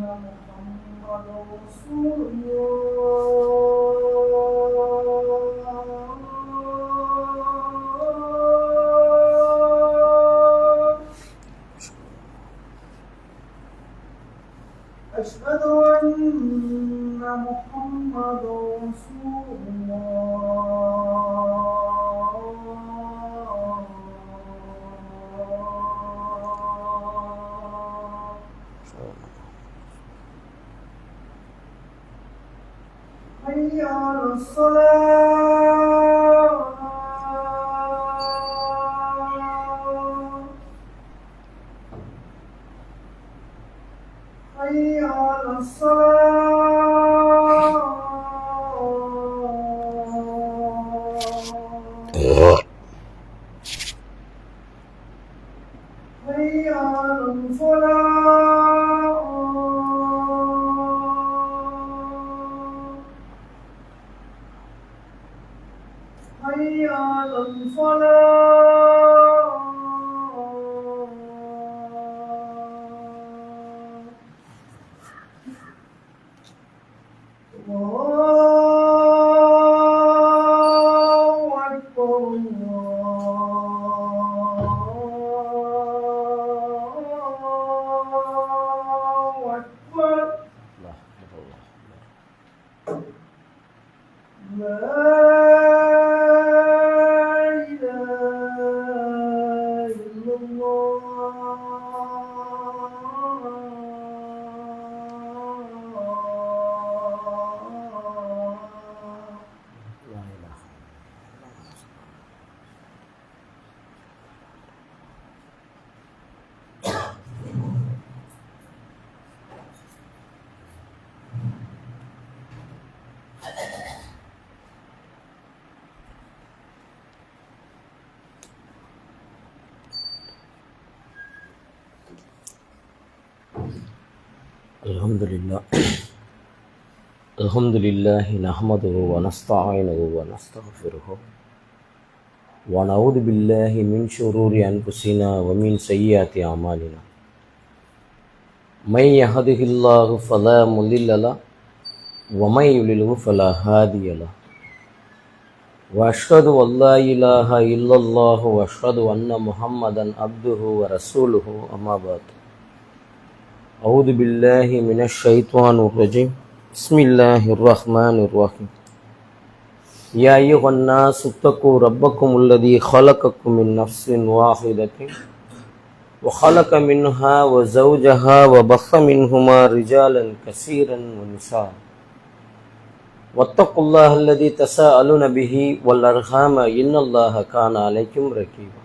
محمد رسول الله أشهد أن محمد رسول الله حي على الصلاة حي على الصلاة حي على الفلاح حي على الفلاح الله أكبر الله أكبر لا إله إلا الله الحمد لله نحمده ونستعينه ونستغفره ونعوذ بالله من شرور أنفسنا ومن سيئات أعمالنا من يهده الله فلا مضل له ومن يضلل فلا هادي له وأشهد أن لا إله إلا الله وأشهد أن محمدا عبده ورسوله أما بعد أعوذ بالله من الشيطان الرجيم بسم الله الرحمن الرحيم يا أيها الناس اتقوا ربكم الذي خلقكم من نفس واحدة وخلق منها وزوجها وبث منهما رجالا كثيرا ونساء واتقوا الله الذي تساءلون به والأرحام إن الله كان عليكم رقيبا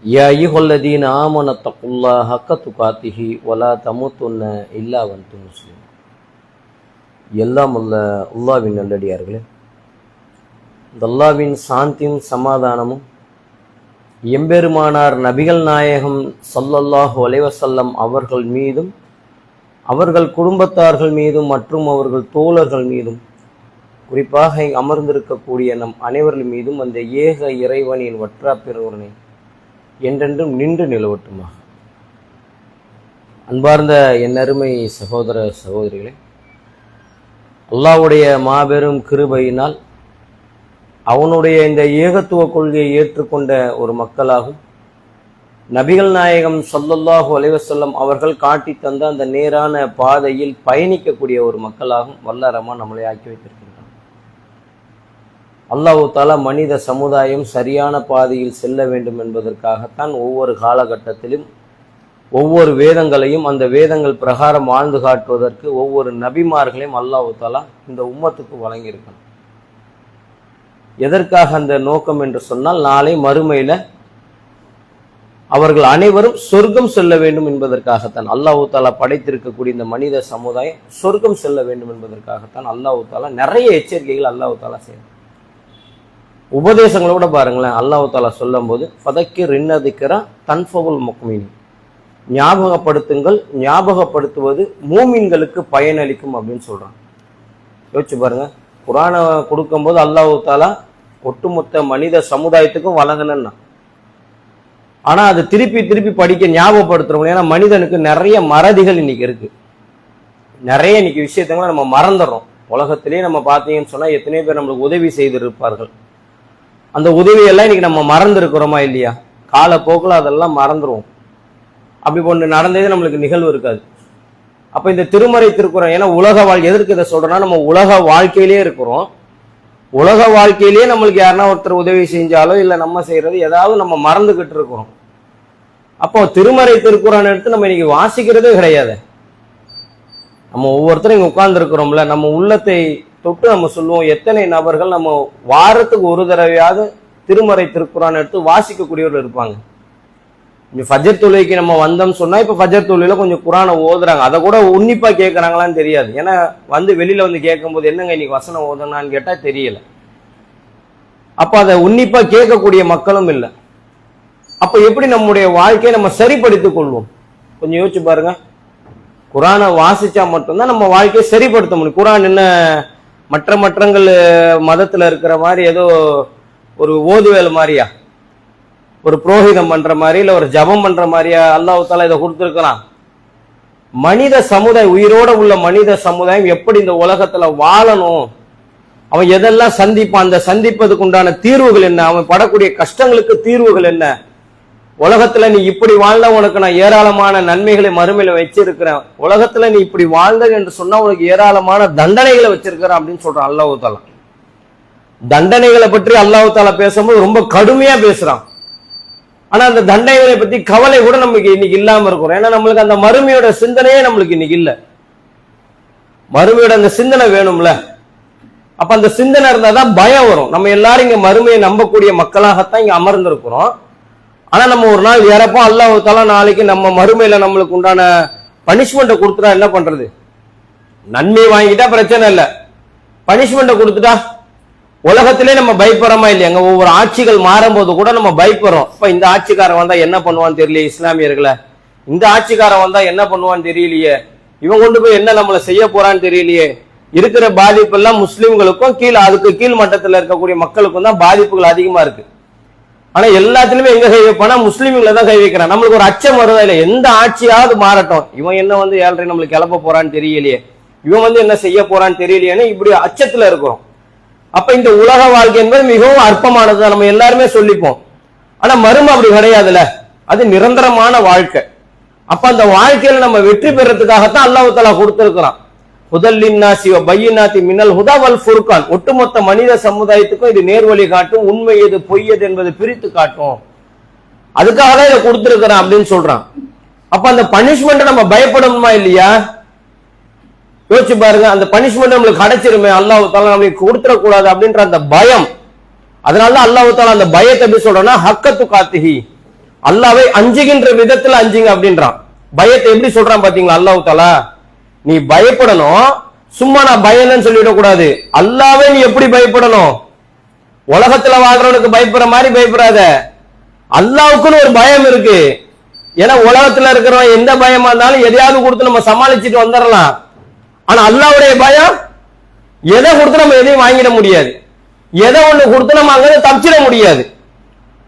يا أيها الذين آمنوا اتقوا الله حق تقاته ولا تموتن إلا وأنتم مسلمون எல்லாம் உள்ள அல்லாஹ்வின் நல்லடியார்களே, இந்த அல்லாஹ்வின் சாந்தியும் சமாதானமும் எம்பெருமானார் நபிகள் நாயகம் ஸல்லல்லாஹு அலைஹி வஸல்லம் அவர்கள் மீதும் அவர்கள் குடும்பத்தார்கள் மீதும் மற்றும் அவர்கள் தோழர்கள் மீதும் குறிப்பாக அமர்ந்திருக்கக்கூடிய நம் அனைவர்கள் மீதும் அந்த ஏக இறைவனின் வற்றா பெருவனை என்றென்றும் நின்று நிலவட்டுமா. அன்பார்ந்த என் அருமை சகோதர சகோதரிகளே, அல்லாஹ்வுடைய மாபெரும் கிருபையினால் அவனுடைய இந்த ஏகத்துவ கொள்கையை ஏற்றுக்கொண்ட ஒரு மக்களாகும் நபிகள் நாயகம் ஸல்லல்லாஹு அலைஹி வஸல்லம் அவர்கள் காட்டி தந்த அந்த நேரான பாதையில் பயணிக்கக்கூடிய ஒரு மக்களாகும் வல்ல ரஹ்மான் நம்மளை ஆக்கி வைத்திருக்கின்றான். அல்லாஹ் தஆலா மனித சமுதாயம் சரியான பாதையில் செல்ல வேண்டும் என்பதற்காகத்தான் ஒவ்வொரு காலகட்டத்திலும் ஒவ்வொரு வேதங்களையும் அந்த வேதங்கள் பிரகாரம் வாழ்ந்து காட்டுவதற்கு ஒவ்வொரு நபிமார்களையும் அல்லாஹ் தஆலா இந்த உம்மத்துக்கு வழங்கியிருக்கணும். எதற்காக அந்த நோக்கம் என்று சொன்னால், நாளை மறுமையில அவர்கள் அனைவரும் சொர்க்கம் செல்ல வேண்டும் என்பதற்காகத்தான். அல்லாஹ் தஆலா படைத்திருக்கக்கூடிய இந்த மனித சமுதாயம் சொர்க்கம் செல்ல வேண்டும் என்பதற்காகத்தான் அல்லாஹ் தஆலா நிறைய எச்சரிக்கைகள் அல்லாஹ் தஆலா செய்யணும். உபதேசங்களோட பாருங்களேன், அல்லாஹ் தஆலா சொல்லும் போது ஃபதக்கிர் இன்னதிக்ரா தன்ஃபவுல் முஃமினீன், ஞாபகப்படுத்துங்கள், ஞாபகப்படுத்துவது மூமின்களுக்கு பயனளிக்கும் அப்படின்னு சொல்றான். யோசிச்சு பாருங்க, குர்ஆனை கொடுக்கும்போது அல்லாஹ் தஆலா ஒட்டுமொத்த மனித சமுதாயத்துக்கும் வழங்கணும்னா, ஆனா அதை திருப்பி திருப்பி படிக்க ஞாபகப்படுத்துறோம். ஏன்னா மனிதனுக்கு நிறைய மறதிகள் இன்னைக்கு இருக்கு. நிறைய இன்னைக்கு விஷயத்தங்களை நம்ம மறந்துடுறோம். உலகத்திலேயே நம்ம பார்த்தீங்கன்னு சொன்னா எத்தனையோ பேர் நம்மளுக்கு உதவி செய்திருப்பார்கள். அந்த உதவியெல்லாம் இன்னைக்கு நம்ம மறந்து இருக்கிறோமா இல்லையா? காலப்போக்கில் அதெல்லாம் மறந்துடுவோம். அப்படி ஒன்று நடந்ததே நம்மளுக்கு நிகழ்வு இருக்காது. அப்ப இந்த திருமறை திருக்குறள், ஏன்னா உலக வாழ்க்கை, எதற்கு இதை சொல்றோம்னா நம்ம உலக வாழ்க்கையிலேயே இருக்கிறோம். உலக வாழ்க்கையிலேயே நம்மளுக்கு யாருன்னா ஒருத்தர் உதவி செஞ்சாலோ இல்லை நம்ம செய்யறது ஏதாவது நம்ம மறந்துகிட்டு இருக்கிறோம். அப்போ திருமறை திருக்குறள் எடுத்து நம்ம இன்னைக்கு வாசிக்கிறதே கிடையாது. நம்ம ஒவ்வொருத்தரும் இங்க உட்கார்ந்து இருக்கிறோம்ல, நம்ம உள்ளத்தை தொட்டு நம்ம சொல்லுவோம். எத்தனை நபர்கள் நம்ம வாரத்துக்கு ஒரு தடவையாவது திருமறை திருக்குறான் எடுத்து வாசிக்கக்கூடியவர்கள் இருப்பாங்க. இங்க ஃபஜர் தொழுகைக்கு நம்ம வந்தோம்னு சொன்னா இப்ப ஃபஜர் தொழுகையில கொஞ்சம் குரானை ஓதுறாங்க. அதை கூட உன்னிப்பா கேட்கறாங்களான்னு தெரியாது. ஏன்னா வெளியில வந்து கேட்கும் போது என்னங்க இன்னைக்கு வசனம் ஓதுனான்னு கேட்டா தெரியல. அப்ப அதை உன்னிப்பா கேட்கக்கூடிய மக்களும் இல்லை. அப்ப எப்படி நம்முடைய வாழ்க்கையை நம்ம சரிப்படுத்திக் கொள்வோம்? கொஞ்சம் யோசிச்சு பாருங்க. குரானை வாசிச்சா மட்டும்தான் நம்ம வாழ்க்கையை சரிப்படுத்த முடியும். குரான் என்ன மற்றங்கள் மதத்துல இருக்கிற மாதிரி ஏதோ ஒரு ஓதுவேல் மாதிரியா, ஒரு புரோகிதம் பண்ற மாதிரி, இல்ல ஒரு ஜபம் பண்ற மாதிரியா அல்லாஹ் தஆலா இதை கொடுத்திருக்கிறான்? மனித சமுதாயம், உயிரோட உள்ள மனித சமுதாயம் எப்படி இந்த உலகத்துல வாழணும், அவன் எதெல்லாம் சந்திப்பான், அந்த சந்திப்பதுக்கு உண்டான தீர்வுகள் என்ன, அவன் படக்கூடிய கஷ்டங்களுக்கு தீர்வுகள் என்ன, உலகத்துல நீ இப்படி வாழ்ந்தா உனக்கு நான் ஏராளமான நன்மைகளை மறுமையில வச்சிருக்கிறேன், உலகத்துல நீ இப்படி வாழ்ந்த என்று சொன்னா உனக்கு ஏராளமான தண்டனைகளை வச்சிருக்கிறேன் அப்படின்னு சொல்றான் அல்லாஹ் தஆலா. தண்டனைகளை பற்றி அல்லாஹ் தஆலா பேசும்போது ரொம்ப கடுமையா பேசுறான். ஆனா அந்த தண்டனைகளை பத்தி கவலை கூட நமக்கு இன்னைக்கு இல்லாம இருக்கிறோம். ஏன்னா நம்மளுக்கு அந்த மறுமையோட சிந்தனையே நம்மளுக்கு இன்னைக்கு இல்ல. மறுமையோட அந்த சிந்தனை வேணும்ல. அப்ப அந்த சிந்தனை இருந்தாதான் பயம் வரும். நம்ம எல்லாரும் இங்க மறுமையை நம்பக்கூடிய மக்களாகத்தான் இங்க அமர்ந்திருக்கிறோம். ஆனா நம்ம ஒரு நாள் இறப்போம். அல்லாஹ் தஆலா நாளைக்கு நம்ம மறுமையில நம்மளுக்கு உண்டான பனிஷ்மெண்ட்டை கொடுத்துட்டா என்ன பண்றது? நன்மை வாங்கிட்டா பிரச்சனை இல்லை, பனிஷ்மெண்ட்டை கொடுத்துட்டா உலகத்திலே நம்ம பயப்படுறோமா இல்லையாங்க? ஒவ்வொரு ஆட்சிகள் மாறும்போது கூட நம்ம பயப்படுறோம். இப்ப இந்த ஆட்சிக்காரன் வந்தா என்ன பண்ணுவான்னு தெரியலையே, இஸ்லாமியர்களை இந்த ஆட்சிக்காரன் வந்தா என்ன பண்ணுவான்னு தெரியலையே, இவன் கொண்டு போய் என்ன நம்மளை செய்ய போறான்னு தெரியலையே. இருக்கிற பாதிப்பு எல்லாம் முஸ்லிம்களுக்கும் அதுக்கு கீழ் மட்டத்தில் இருக்கக்கூடிய மக்களுக்கும் தான் பாதிப்புகள் அதிகமா இருக்கு. ஆனா எல்லாத்திலுமே எங்க கை வைப்பானா முஸ்லிம்களை தான் கை வைக்கிறான். நம்மளுக்கு ஒரு அச்சம் வருதா இல்லை, எந்த ஆட்சியாவது மாறட்டும், இவன் என்ன ஏழரை நம்மளுக்கு கிளப்ப போறான்னு தெரியலையே, இவன் என்ன செய்ய போறான்னு தெரியலையேன்னு இப்படி அச்சத்துல இருக்கிறோம். அப்ப இந்த உலக வாழ்க்கை என்பது மிகவும் அற்பமானது, நம்ம எல்லாருமே சொல்லிப்போம். ஆனா மறுமை அப்படி கிடையாதுல்ல, அது நிரந்தரமான வாழ்க்கை. அப்ப அந்த வாழ்க்கையில நம்ம வெற்றி பெறதுக்காகத்தான் அல்லாஹ் தஆலா கொடுத்திருக்கிறான். ஹுதல்லின்னாசி வ பையினாத்தி மினல் ஹுதா வல் ஃபுர்கான், ஒட்டுமொத்த மனித சமுதாயத்துக்கும் இது நேர்வழி காட்டும், உண்மை எது பொய் எது என்பதை பிரித்து காட்டும், அதுக்காக தான் இதை கொடுத்திருக்கிறான் அப்படின்னு சொல்றான். அப்ப அந்த பனிஷ்மெண்ட் நம்ம பயப்படணுமா இல்லையா? யோசிச்சு பாருங்க. அந்த பனிஷ்மெண்ட் நம்மளுக்கு கிடைச்சிருமே, அல்லாஹ் தஆலா நம்மளுக்கு கொடுத்துடக்கூடாது அப்படின்ற அந்த பயம். அதனாலதான் அல்லாஹ் தஆலா அந்த பயத்தை எப்படி சொல்றோம்னா ஹக்கத்து காத்திஹி, அல்லாஹ்வை அஞ்சுகின்ற விதத்துல அஞ்சுங்க அப்படின்றான். பயத்தை எப்படி சொல்றான் பாத்தீங்களா அல்லாஹ் தஆலா? நீ பயப்படணும், சும்மா நான் பயன்னு சொல்லிடக்கூடாது. அல்லாஹ்வை நீ எப்படி பயப்படணும்? உலகத்துல வாழ்றவனுக்கு பயப்படுற மாதிரி பயப்படாத, அல்லாஹ்வுக்குன்னு ஒரு பயம் இருக்கு. ஏன்னா உலகத்துல இருக்கிறவன் எந்த பயமா இருந்தாலும் எதையாவது கொடுத்து நம்ம சமாளிச்சுட்டு வந்துடலாம். ஆனா அல்லாஹ்வுடைய பயம், எதை கொடுத்து நம்ம எதையும் வாங்கிட முடியாது, எதை ஒண்ணு கொடுத்து நம்ம அங்க தப்பிச்சிட முடியாது.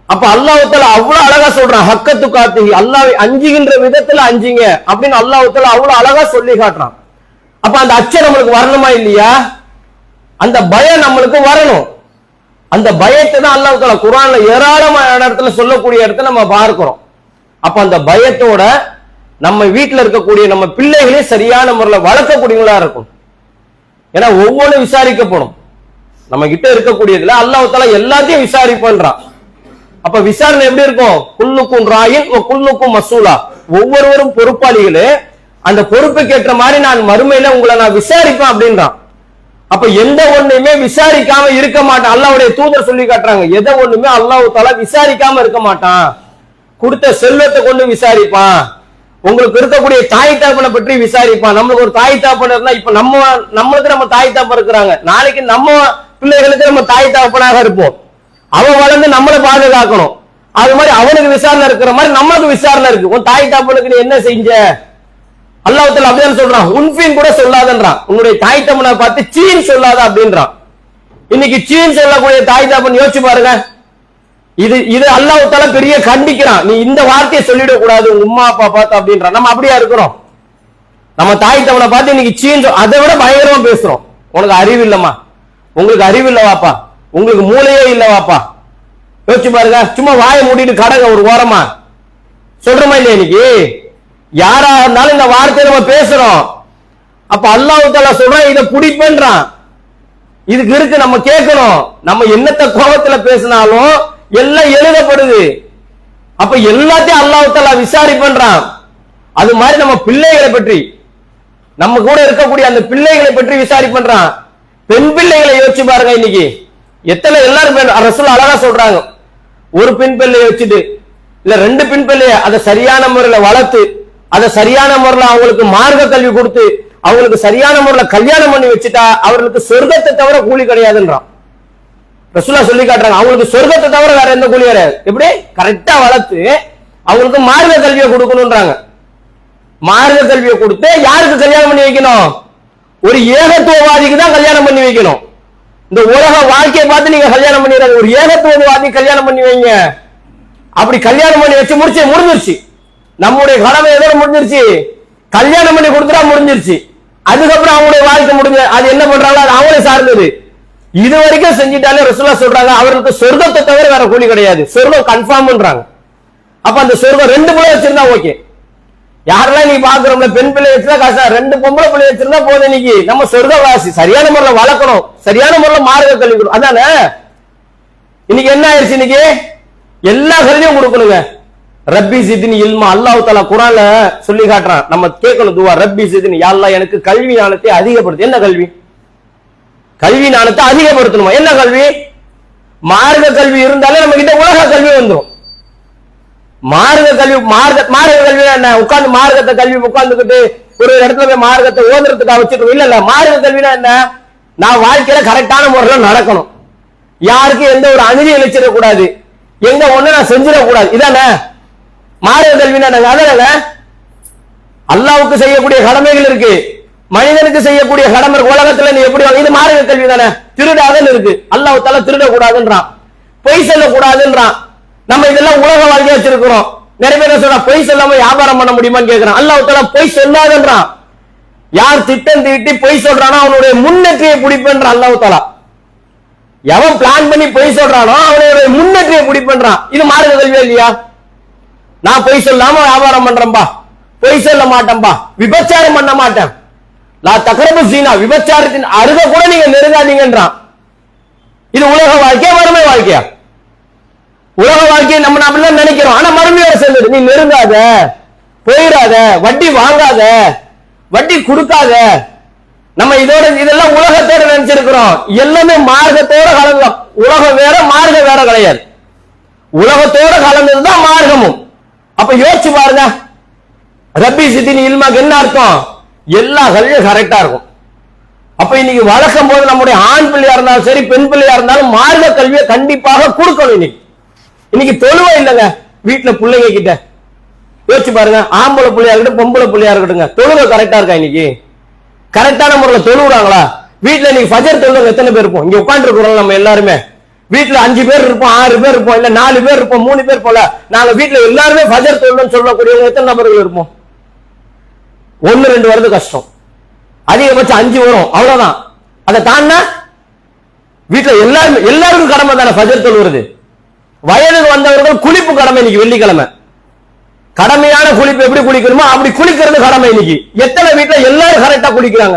அப்ப அல்லாஹ் தஆலா அவ்வளவு அழகா சொல்றான் ஹக்கத்து காத்திஹி, அல்லாஹ்வை அஞ்சுகின்ற விதத்துல அஞ்சுங்க அப்படின்னு அல்லாஹ் தஆலா அவ்வளவு அழகா சொல்லி காட்டுறான். அப்ப அந்த அச்சம் நம்மளுக்கு வரணுமா இல்லையா? அந்த பயம் நம்மளுக்கு வரணும். அந்த பயத்தை தான் அல்லாஹ் தஆலா குர்ஆன்ல ஏராளமான இடத்துல சொல்லக்கூடிய இடத்துல நம்ம பார்க்கிறோம். அப்ப அந்த பயத்தோட நம்ம வீட்டுல இருக்கக்கூடிய நம்ம பிள்ளைகளே சரியான முறையில் வளர்க்கக்கூடியவங்களா இருக்கும். ஏன்னா ஒவ்வொன்றும் விசாரிக்கப்படும். நம்ம கிட்ட இருக்கக்கூடியதுல அல்லாஹ் தஆலா எல்லாத்தையும் விசாரிப்பன்றான். அப்ப விசாரணை எப்படி இருக்கும்? குல்லுக்கும் ராயின் குல்லுக்கும் மசூலா, ஒவ்வொருவரும் பொறுப்பாளிகளே, அந்த பொறுப்புக்கு ஏற்ற மாதிரி நான் மறுமையில உங்களை நான் விசாரிப்பேன் அப்படின்றான். அப்ப எந்த ஒண்ணுமே விசாரிக்காம இருக்க மாட்டான். அல்லாஹ்வுடைய தூதர் சொல்லி காட்டுறாங்க, எதை ஒண்ணுமே அல்லாஹ் தஆலா விசாரிக்காம இருக்க மாட்டான். கொடுத்த செல்வத்தை கொண்டு விசாரிப்பான், உங்களுக்கு இருக்கக்கூடிய தாய் தாப்பனை பற்றி விசாரிப்பான். நம்மளுக்கு ஒரு தாய் தாப்பன் இருந்தா இப்ப நம்மளுக்கு நம்ம தாய் தாப்பன் இருக்கிறாங்க, நாளைக்கு நம்ம பிள்ளைகளுக்கு நம்ம தாய் தாப்பனாக இருப்போம். அவன் வளர்ந்து நம்மளை பாதுகாக்கணும். அது மாதிரி அவனுக்கு விசாரணை இருக்கிற மாதிரி நம்மளுக்கு விசாரணை இருக்கு. உன் தாய் தாப்பனுக்கு நீ என்ன செஞ்ச? அல்லாஹ் தஆலா அப்படிதான் சொல்றான், உன்ஃபின் கூட சொல்லாதன்றான். உன்னுடைய தாய் தப்பனை பார்த்து சீன் சொல்லாத அப்படின்றான். இன்னைக்கு சீன் சொல்லக்கூடிய தாய் தாப்பன் யோசிச்சு பாருங்க. இது இது அல்லாஹ் தஆலா பெரிய கண்டிக்கிறான். நீ இந்த வார்த்தையை சொல்லிடக் கூடாது உங்க உம்மா அப்பா பார்த்து அப்படின்றான். நம்ம அப்படியா இருக்கிறோம்? நம்ம தாய் தவனை பார்த்து இன்னைக்கு சீன்றோம், அதை விட பயங்கரமா பேசுறோம். உனக்கு அறிவு இல்லம்மா, உங்களுக்கு அறிவு இல்லவாப்பா, உங்களுக்கு மூளையே இல்லவாப்பா. யோசிச்சு பாருங்க. சும்மா வாயை மூடிட்டு கடங்க ஒரு ஓரமா சொல்றோமா இல்லையா? இன்னைக்கு யாரா இருந்தாலும் இந்த வார்த்தையை நம்ம பேசுறோம். அப்ப அல்லாஹ் தஆலா சொல்றான், இதை பிடிப்பேன்றான். இதுக்கு இருக்கு, நம்ம கேட்கணும். நம்ம என்னத்த கோபத்துல பேசினாலும் எல்லாம் எழுதப்படுது. அப்ப எல்லாத்தையும் அல்லாஹ் தஆலா விசாரிப்பேன்றான். அது மாதிரி நம்ம பிள்ளைகளை பற்றி, நம்ம கூட இருக்கக்கூடிய அந்த பிள்ளைகளை பற்றி விசாரிப்பேன்றான். பெண் பிள்ளைகளை யோசிச்சு பாருங்க. இன்னைக்கு எத்தனை எல்லாரும் ரசூல் அழகா சொல்றாங்க, ஒரு பெண் பிள்ளையை வச்சுட்டு இல்ல ரெண்டு பெண் பிள்ளைய அதை சரியான முறையில வளர்த்து, அதை சரியான முறையில அவங்களுக்கு மார்க்க கல்வி கொடுத்து, அவங்களுக்கு சரியான முறையில கல்யாணம் பண்ணி வச்சுட்டா அவர்களுக்கு சொர்க்கத்தை தவிர கூலி கிடையாதுன்றான். ரசூலா சொல்லி காட்டுறாங்க, அவங்களுக்கு சொர்க்கத்தை தவிர வேற எந்த கூலி கிடையாது. எப்படி கரெக்டா வளர்த்து அவங்களுக்கு மார்க்க கல்வியை கொடுக்கணும்ன்றாங்க. மார்க்க கல்வியை கொடுத்து யாருக்கு கல்யாணம் பண்ணி வைக்கணும்? ஒரு ஏகத்துவவாதிக்கு தான் கல்யாணம் பண்ணி வைக்கணும். இந்த உலக வாழ்க்கையை பார்த்து நீங்க கல்யாணம் பண்ணிடுறாங்க, ஒரு ஏகத்துவவாதி கல்யாணம் பண்ணி வைங்க. அப்படி கல்யாணம் பண்ணி வச்சு முடிஞ்சிருச்சு. நம்முடைய கடமை எதோட முடிஞ்சிருச்சு? கல்யாணம் பண்ணி கொடுத்துட்டா முடிஞ்சிருச்சு. அதுக்கப்புறம் அவங்களுடைய வாழ்க்கை முடிஞ்ச, அது என்ன பண்றாங்களோ அது அவங்களே சார்ந்தது. இது வரைக்கும் செஞ்சிட்டாலே ரசூலா சொல்றாங்க, அவர்களுக்கு சொர்க்கத்தை தவிர வேற கூலி கிடையாது. சொர்க்கம் கன்ஃபார்ம்ன்றாங்க. அப்ப அந்த சொர்க்கம் ரெண்டு பிள்ளை வச்சிருந்தா ஓகே. யாரெல்லாம் நீ பாக்குறோம்ல, பெண் பிள்ளை வச்சிருந்தா கஷ்டம், ரெண்டு பொம்பளை பிள்ளை வச்சிருந்தா போதும். இன்னைக்கு நம்ம சொர்க்கவாசி. சரியான முறையில் வளர்க்கணும், சரியான முறையில் மார்க்க கல்வி கொடுக்கணும். அதானே இன்னைக்கு என்ன ஆயிடுச்சு? இன்னைக்கு எல்லா கல்வியும் கொடுக்கணுங்க. ரப்பி ஜித்னி இல்மா, அல்லாஹ் தஆலா குர்ஆன்ல சொல்லி காட்டுறான். நம்ம கேட்கணும் துவா, ரப்பி ஜித்னி, யா அல்லாஹ் எனக்கு கல்வி ஞானத்தை அதிகப்படுத்து. என்ன கல்வி? கல்வி ஞானத்தை அதிகப்படுத்தணுமா? என்ன கல்வி? மார்க்க கல்வி இருந்தாலே நம்ம கிட்ட உலக கல்வி வந்துடும். மார்க்க கல்வி, மார்க்க கல்வி என்ன? உட்கார்ந்து மார்க்கத்தை கல்வி உட்கார்ந்துக்கிட்டு ஒரு இடத்துல போய் மார்க்கத்தை ஓதுறதுக்காக வச்சுக்கணும். இல்ல இல்ல, மார்க்க கல்வினா என்ன? நான் வாழ்க்கையில கரெக்டான முறையில் நடக்கணும், யாருக்கு எந்த ஒரு அநீதி இழைச்சிடக்கூடாது, எங்க ஒண்ணு நான் செஞ்சிடக்கூடாது. இதானே மார்க்க கல்வினா? அதானங்க அல்லாஹ்வுக்கு செய்யக்கூடிய கடமைகள் இருக்கு, மனிதனுக்கு செய்யக்கூடிய கடமை உலகத்துல. நீ எப்படி, இது மார்க்க கல்வி தானே. திருடாதன்னு இருக்கு, அல்லாஹ் தஆலா திருடக்கூடாதுன்றான், பொய் சொல்லக்கூடாதுன்றான். நம்ம இதெல்லாம் உலக வாழ்க்கையா வச்சிருக்கிறோம். நிறைய பேர் சொல்றா, பொய் சொல்லாம வியாபாரம் பண்ண முடியுமான்னு கேட்கிறான். அல்லாஹ் தஆலா பொய் சொல்லாதன்றான். யார் திட்டம் தீட்டி பொய் சொல்றானோ அவனுடைய முன்னேற்றியை பிடிப்பேன்றான் அல்லாஹ் தஆலா. எவன் பிளான் பண்ணி பொய் சொல்றானோ அவனுடைய முன்னேற்றியை பிடிப்பேன்றான். இது மார்க்க கல்வியா இல்லையா? நான் பொய் சொல்லாம வியாபாரம் பண்றேன்பா, பொய் சொல்ல மாட்டேன்பா, விபச்சாரம் பண்ண மாட்டேன், லா தக்ரபு ஸினா, விபச்சாரத்தின் அருக கூட நீங்க நெருங்காதீங்கன்றான். இது உலக வாழ்க்கையா மறுமை வாழ்க்கையா? உலக வாழ்க்கையை நம்ம அப்படிதான் நினைக்கிறோம். ஆனா மறுமையோட சேர்ந்தது. நீ நெருங்காத, போயிடாத, வட்டி வாங்காத, வட்டி கொடுக்காத. நம்ம இதோட இதெல்லாம் உலகத்தோட நினைச்சிருக்கிறோம். எல்லாமே மார்க்கத்தோட கலந்தோம். உலகம் வேற மார்க்கம் வேற கிடையாது. உலகத்தோட கலந்ததுதான் மார்க்கமும். அப்ப யோசிச்சு பாருங்க, ரப்பி ஜித்னி இல்மாக்கு என்ன அர்த்தம்? எல்லா கல்வியும் கரெக்டா இருக்கும். அப்ப இன்னைக்கு வளர்க்கும் போது நம்முடைய ஆண் பிள்ளையா இருந்தாலும் சரி, பெண் பிள்ளையா இருந்தாலும் மார்க்க கல்வியை கண்டிப்பாக கொடுக்கணும். இன்னைக்கு தொழுவை இல்லைங்க வீட்டுல பிள்ளைங்க கிட்ட. யோசிச்சு பாருங்க, ஆம்பளை பிள்ளையா இருக்கட்டும் பொம்பளை பிள்ளையா இருக்கட்டுங்க, தொழுவை கரெக்டா இருக்கா? இன்னைக்கு கரெக்டான முறையில் தொழுவுறாங்களா? வீட்டுல இன்னைக்கு ஃபஜர் தொழுவங்க எத்தனை பேர் இருப்போம்? இங்க உட்காந்து இருக்கிறோம் நம்ம எல்லாருமே. வீட்டுல 5 பேர் இருப்போம், 6 பேர் இருப்போம், இல்ல 4 பேர் இருப்போம், 3 பேர் போல. நாங்க வீட்டுல எல்லாருமே ஃபஜர் தொழுன்னு சொல்லக்கூடியவங்க எத்தனை நபர்கள் இருப்போம்? 1-2 வருது கஷ்டம், அதிகபட்சம் 5 வரும், அவ்வளவுதான். அதை தாண்டா வீட்டுல எல்லாருக்கும் கடமை தானே ஃபஜர் தொழுவது. வயதுக்கு வந்தவர்கள் குளிப்பு கடமை. இன்னைக்கு வெள்ளிக்கிழமை கடமையான குளிப்பு எப்படி குளிக்கணுமோ அப்படி குளிக்கிறது கடமை. இன்னைக்கு எத்தனை வீட்டுல எல்லாரும் கரெக்டா குளிக்கிறாங்க?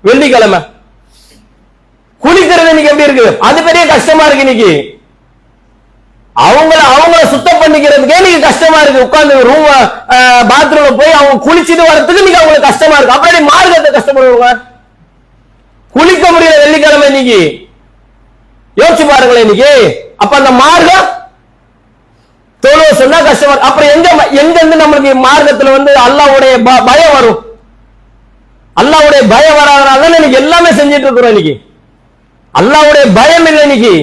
வெள்ளிக்கிழமை குளிக்கிறது இன்னைக்கு எப்படி இருக்கு? அது பெரிய கஷ்டமா இருக்கு. இன்னைக்கு அவங்கள சுத்தம் பண்ணிக்கிறதுக்கே இன்னைக்கு கஷ்டமா இருக்கு. உட்கார்ந்து ரூம் பாத்ரூம்ல போய் அவங்க குளிச்சுட்டு வரதுக்கு இன்னைக்கு அவங்களுக்கு கஷ்டமா இருக்கு. அப்படி மார்க்கத்தை கஷ்டப்படுவாங்க, குளிக்க முடியல வெள்ளிக்கிழமை. இன்னைக்கு யோசிச்சு பாருங்களேன். இன்னைக்கு அப்ப அந்த மார்க்கம் தொழுவ சொன்னா கஷ்டமா இருக்கு. அப்புறம் எங்க இருந்து நம்மளுக்கு மார்க்கத்துல அல்லாஹ்வுடைய பயம் வரும்? அல்லாஹ்வுடைய பயம் வராதனால இன்னைக்கு எல்லாமே செஞ்சுட்டு இருக்கிறோம். இன்னைக்கு அல்லாஹ்வுடைய பயம் இல்லை இன்னைக்கு.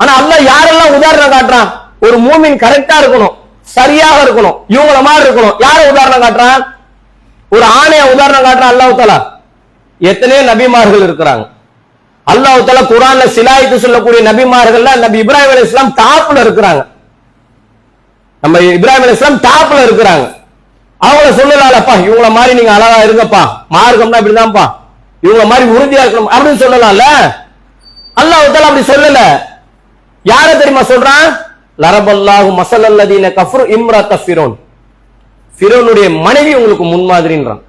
ஆனா அல்லாஹ் யாரெல்லாம் உதாரணம் காட்டுறான்? ஒரு மூமின் கரெக்டா இருக்கணும், சரியாக இருக்கணும், இவங்கள மாதிரி இருக்கணும். யார உதாரணம் காட்டுறான்? ஒரு ஆணைய உதாரணம் காட்டுறான் அல்லாஹ் தஆலா. எத்தனையோ நபிமார்கள் இருக்கிறாங்க. அல்லாஹ் தஆலா குர்ஆன்ல சிலாயித்து சொல்லக்கூடிய நபிமார்கள்ல நபி இப்ராஹிம் அலைஹிஸ்ஸலாம் டாப்ல இருக்கிறாங்க. நம்ம இப்ராஹிம் அலைஹிஸ்ஸலாம் டாப்ல இருக்கிறாங்க. அவங்கள சொல்லலாம்ப்பா, இவங்கள மாதிரி நீங்க அழகா இருங்கப்பா, மார்க்கம்னா இப்படிதான்ப்பா, இவங்கள மாதிரி உறுதியா இருக்கணும் அப்படின்னு சொல்லலாம்ல. அல்லாஹ் தஆலா அப்படி சொல்லல. யார தெரியுமா சொல்றான்? லரபல்லாஹு மஸலல்லதீன கஃபரு இம்ராத்த ஃபிரௌன். ஃபிரௌனுடைய மனைவி உங்களுக்கு முன்மாதிரின்றான்.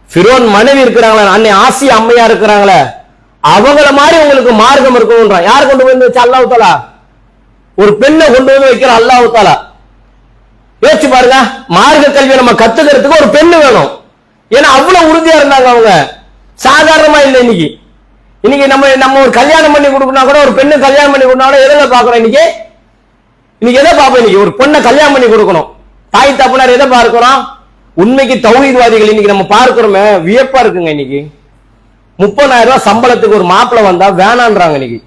ஃபிரௌன் மனைவி இருக்கிறாங்களே, அன்னை ஆசியா அம்மையா இருக்கிறாங்களே, அவங்கள மாதிரி உங்களுக்கு மார்க்கம் இருக்கணும்ன்றான். யார் கொண்டு வந்து வச்சா? அல்லாஹ் தஆலா. ஒரு பெண்ணை கொண்டு வந்து வைக்கிற அல்லாஹ் தஆலா. யோசிச்சு பாருங்க, மார்க்க கல்வியை நம்ம கத்துக்கிறதுக்கு ஒரு பெண்ணு வேணும். ஏன்னா அவ்வளவு உறுதியா இருந்தாங்க அவங்க. சாதாரணமா இல்லை. இன்னைக்கு நம்ம ஒரு கல்யாணம் பண்ணி கொடுக்கணும் கூட, ஒரு பெண்ணு கல்யாணம் பண்ணி கொடுக்கணும் எதை பாக்குறோம்? இன்னைக்கு எதை பார்ப்போம்? இன்னைக்கு ஒரு பொண்ணை கல்யாணம் பண்ணி கொடுக்கணும், தாய் தப்பனார் எதை பார்க்கிறோம்? உண்மைக்கு தௌஹீத்வாதிகள் இன்னைக்கு நம்ம பார்க்கிறோமே, வியப்பா இருக்குங்க. இன்னைக்கு 30,000 ரூபாய் சம்பளத்துக்கு ஒரு மாப்பிளை வந்தா வேணான்றாங்க. இன்னைக்கு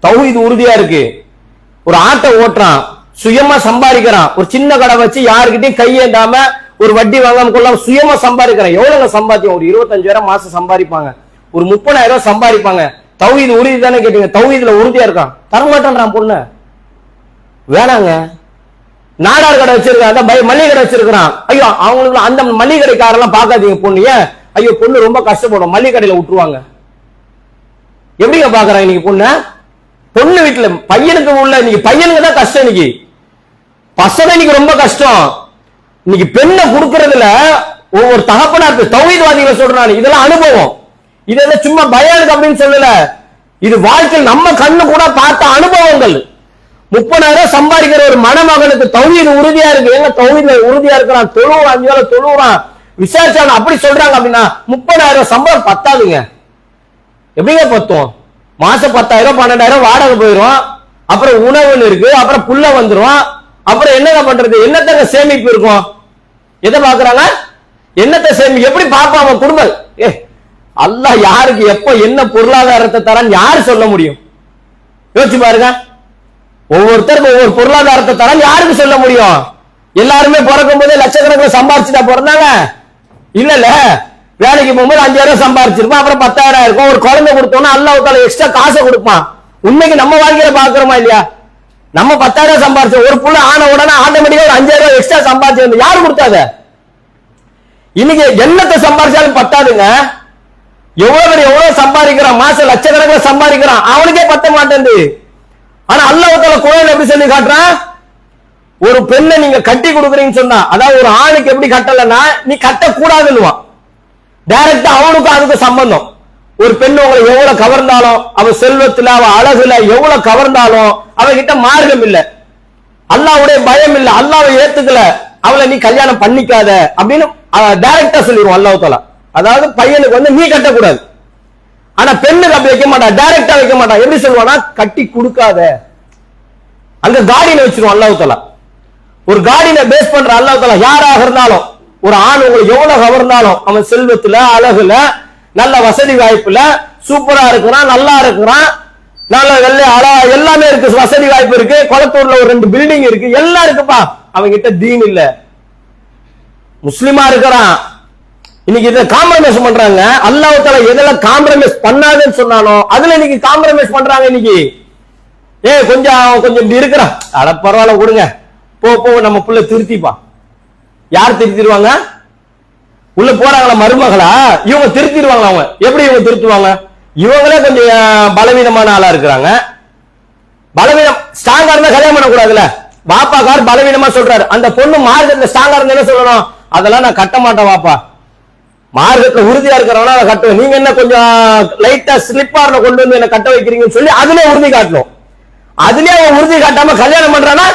தௌஹீத் உறுதியா இருக்கு. ஒரு ஆட்டோ ஓட்டுறான், சுயமா சம்பாதிக்கிறான், ஒரு சின்ன கடை வச்சு யாருக்கிட்டையும் கையேந்தாம ஒரு வட்டி வாங்காம கொள்ளாம சுயமா சம்பாதிக்கிறான். எவ்வளவு சம்பாத்தியம்? ஒரு 25,000 மாசம் சம்பாதிப்பாங்க, ஒரு 30,000 ரூபாய் சம்பாதிப்பாங்க. தௌஹீத் உறுதி தானே கேட்டீங்க? தௌஹீத்ல உறுதியா இருக்கான், தரமாட்டான்றான் பொண்ணு, வேணாங்க. நாடார் கடை வச்சிருக்கான், மளிகை கடை வச்சிருக்கான். ஐயோ அவங்களுக்கு அந்த மளிகை கடைக்காரெல்லாம் பார்க்காதீங்க பொண்ணு. ஏன்? ஐயோ பொண்ணு ரொம்ப கஷ்டப்படும், மளிகை கடையில விட்டுருவாங்க. எப்படிங்க பாக்குறாங்க இன்னைக்கு பொண்ணு வீட்டுல? பையனுக்கு உள்ள இன்னைக்கு பையனுக்கு தான் கஷ்டம். இன்னைக்கு பசங்க இன்னைக்கு ரொம்ப கஷ்டம். இன்னைக்கு பெண்ணை கொடுக்கறதுல ஒவ்வொரு தகப்பனா இருக்கு. தௌஹீத்வாதிகளை சொல்றாங்க, இதெல்லாம் அனுபவம். இதெல்லாம் சும்மா பயானுக்கு அப்படின்னு சொல்லல, இது வாழ்க்கையில் நம்ம கண்ணு கூட பார்த்த அனுபவங்கள். 30,000 சம்பாதிக்கிற ஒரு மணமகனுக்கு தௌஹீத் உறுதியா இருக்கு. ஏங்க தௌஹீத்ல உறுதியா இருக்கிறான், தொழுவான், 5 வேளை தொழுவான், விசாரிச்சாங்க. அப்படி சொல்றாங்க அப்படின்னா 30,000 சம்பளம் பத்தாதுங்க. எப்படிங்க பத்தும்? மாசம் 10,000 12,000 வாடகை போயிடும், அப்புறம் உணவுன்னு இருக்கு, அப்புறம் புள்ள வந்துடும், அப்புறம் என்னங்க பண்றது? என்னத்தங்க சேமிப்பு இருக்கும்? எதை பாக்குறாங்க? என்னத்தை சேமி? எப்படி பாப்பாங்க குடும்பம்? அல்லாஹ் யாருக்கு எப்ப என்ன பொருளாதாரத்தை தரான்னு யாரு சொல்ல முடியும்? யோசிச்சு பாருங்க. ஒவ்வொருத்தருக்கும் ஒவ்வொரு பொருளாதாரத்தை தரான்னு யாருக்கு சொல்ல முடியும்? எல்லாருமே பிறக்கும் போதே லட்சக்கணக்கில் சம்பாரிச்சுட்டா பிறந்தாங்க? இல்ல, வேலைக்கு போகும்போது 5,000 சம்பாரிச்சிருப்பான், அப்புறம் 10,000 இருக்கும். ஒரு குழந்தை கொடுத்தோம்னா அல்லாஹ் தஆலா எக்ஸ்ட்ரா காசை கொடுப்பான். உண்மைக்கு நம்ம வாழ்க்கையில பாக்குறோமா இல்லையா? நம்ம 10,000 சம்பாரிச்சோம், ஒரு புள்ள ஆன உடனே ஆட்டோமேட்டிக்கா ஒரு 5,000 எக்ஸ்ட்ரா சம்பாரிச்சு யாரு கொடுத்தாத? இன்னைக்கு என்னத்தை சம்பாரிச்சாலும் பத்தாதுங்க. எவ்வளவு சம்பாதிக்கிறான், மாசம் லட்சக்கணக்கில் சம்பாதிக்கிறான், அவனுக்கே பத்த மாட்டேங்குது. ஆனா அல்லாஹ் தஆலா குர்ஆன்ல எப்படி சொல்லி காட்டுறான்? ஒரு பெண்ணை நீங்க கட்டி கொடுக்குறீங்கன்னு சொன்னா, அதாவது ஒரு ஆணுக்கு எப்படி கட்டலன்னா நீ கட்ட கூடாதுன்னுவான். டைரக்டா அவனுக்கும் அதுக்கு சம்பந்தம். ஒரு பெண் உங்களை எவ்வளவு கவர்ந்தாலும், அவ செல்வத்துல, அவ அழகுல எவ்வளவு கவர்ந்தாலும் அவகிட்ட மார்க்கம் இல்ல, அல்லாஹ்வுடைய பயம் இல்ல, அல்லாஹ்வை ஏத்துக்கல, அவளை நீ கல்யாணம் பண்ணிக்காத அப்படின்னு டைரக்டா சொல்லிடுவோம் அல்லாஹ் தஆலா. அதாவது பையனுக்கு நீ கட்டக்கூடாது. ஆனா பெண்ணுக்கு அப்படி வைக்க மாட்டான், டைரக்டா வைக்க மாட்டான். எப்படி சொல்லுவானா? கட்டி கொடுக்காத. அங்க கார்டியன் வச்சிருவோம் அல்லாஹ் தஆலா. ஒரு கார்டியனை பேஸ் பண்ற அல்லாஹ் தஆலா யாராக இருந்தாலும், ஒரு ஆண் உங்களுக்கு எவ்வளவு கவர்ந்தாலும், அவன் செல்வத்துல, அழகுல, நல்ல வசதி வாய்ப்புல சூப்பரா இருக்கிறான், நல்லா இருக்கிறான், நல்ல வெள்ளை அழகா எல்லாமே இருக்கு, வசதி வாய்ப்பு இருக்கு, குளத்தூர்ல ஒரு 2 பில்டிங் இருக்கு, எல்லாம் இருக்குப்பா. அவங்க கிட்ட தீன் இல்ல, முஸ்லிமா இருக்கிறான். இன்னைக்கு இதை காம்ப்ரமைஸ் பண்றாங்க. அல்லாஹ் தஆலா எதெல்லாம் காம்ப்ரமைஸ் பண்ணாதுன்னு சொன்னாலும் அதுல இன்னைக்கு காம்ப்ரமைஸ் பண்றாங்க. இன்னைக்கு கொஞ்சம் இப்படி இருக்கிறான், அட பரவாயில்ல கொடுங்க, போ நம்ம புள்ள திருத்திப்பா. யார் திருத்திடுவாங்க? உள்ள போறாங்களா மருமகளா? இவங்க திருத்திடுவாங்க. அவங்க எப்படி இவங்க திருத்துவாங்க? இவங்களே கொஞ்சம் பலவீனமான ஆளா இருக்கிறாங்க. பலவீனம் ஸ்ட்ராங்கா இருந்தா கல்யாணம் பண்ணக்கூடாதுல. பாப்பா கார் பலவீனமா சொல்றாரு, அந்த பொண்ணு மார்க்கெட்ல ஸ்ட்ராங்கா இருந்தா என்ன சொல்லணும்? அதெல்லாம் நான் கட்ட மாட்டேன் வாப்பா, மார்க்கெட்ல உறுதியா இருக்கிறவனா அதை கட்டுவேன், நீங்க என்ன கொஞ்சம் லைட்டா ஸ்லிப்பார்ல கொண்டு வந்து என்ன கட்ட வைக்கிறீங்கன்னு சொல்லி அதுலயே உறுதி காட்டணும். அதுலயே அவன் உறுதி காட்டாம கல்யாணம் பண்றானா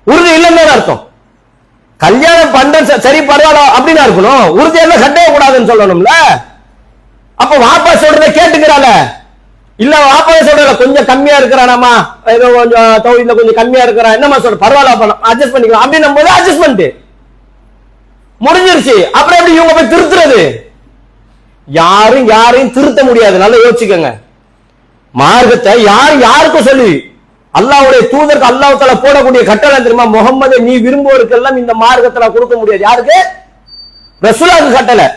உறுதி இல்லைன்னு அர்த்தம். கல்யாணம் பண்ற சரி பரவாயில்ல அப்படின்னு இருக்கணும், உறுதியாக கட்டவே கூடாதுன்னு சொல்லணும்ல. அப்ப வாப்பா சொல்றத கேட்டுக்கிறாள இல்ல, வாப்பா சொல்ற கொஞ்சம் கம்மியா இருக்கிறானாமா, ஏதோ கொஞ்சம் தௌஹீத்ல கொஞ்சம் கம்மியா இருக்கிறான், என்னமா சொல்ற, பரவாயில்ல அட்ஜஸ்ட் பண்ணிக்கலாம் அப்படின்னும் போது அட்ஜஸ்ட்மெண்ட் முடிஞ்சிருச்சு. அப்புறம் எப்படி இவங்க போய் திருத்துறது? யாரையும் திருத்த முடியாது. நல்லா யோசிச்சுக்கோங்க. மார்க்கத்தை யாருக்கும் சொல்லி அல்லாஹ்வுடைய தூதருக்கு அல்லாஹ் தஆலா போடக்கூடிய கட்டளை தெரியுமா? முகம்மது நீ விரும்புவோருக்கெல்லாம் இந்த மார்க்கத்தை கொடுக்க முடியாது. யாருக்கு? ரசூலுல்லாஹ்வுக்கு கட்டளை.